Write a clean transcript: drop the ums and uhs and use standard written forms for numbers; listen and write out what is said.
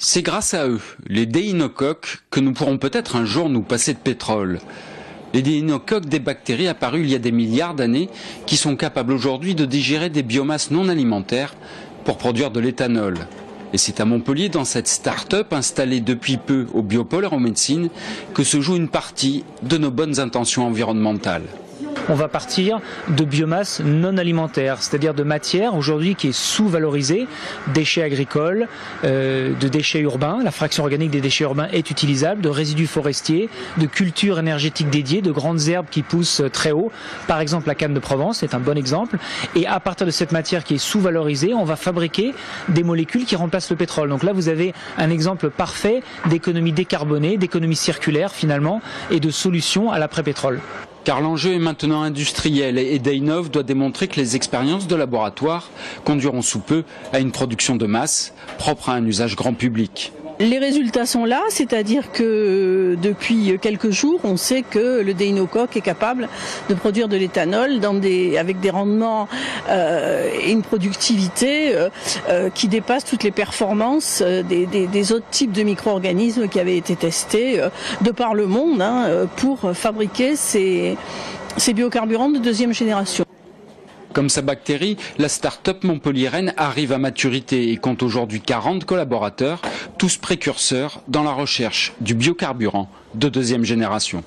C'est grâce à eux, les déinocoques, que nous pourrons peut-être un jour nous passer de pétrole. Les déinocoques, des bactéries apparues il y a des milliards d'années, qui sont capables aujourd'hui de digérer des biomasses non alimentaires pour produire de l'éthanol. Et c'est à Montpellier, dans cette start-up installée depuis peu au Biopôle Aéromédecine, que se joue une partie de nos bonnes intentions environnementales. On va partir de biomasse non alimentaire, c'est-à-dire de matière aujourd'hui qui est sous-valorisée, déchets agricoles, de déchets urbains, la fraction organique des déchets urbains est utilisable, de résidus forestiers, de cultures énergétiques dédiées, de grandes herbes qui poussent très haut, par exemple la canne de Provence, c'est un bon exemple, et à partir de cette matière qui est sous-valorisée, on va fabriquer des molécules qui remplacent le pétrole. Donc là vous avez un exemple parfait d'économie décarbonée, d'économie circulaire finalement, et de solution à l'après-pétrole. Car l'enjeu est maintenant industriel et Deinov doit démontrer que les expériences de laboratoire conduiront sous peu à une production de masse propre à un usage grand public. Les résultats sont là, c'est-à-dire que depuis quelques jours, on sait que le déinocoque est capable de produire de l'éthanol avec des rendements et une productivité qui dépassent toutes les performances des autres types de micro-organismes qui avaient été testés de par le monde pour fabriquer ces biocarburants de deuxième génération. Comme sa bactérie, la start-up montpelliéraine arrive à maturité et compte aujourd'hui 40 collaborateurs, tous précurseurs dans la recherche du biocarburant de deuxième génération.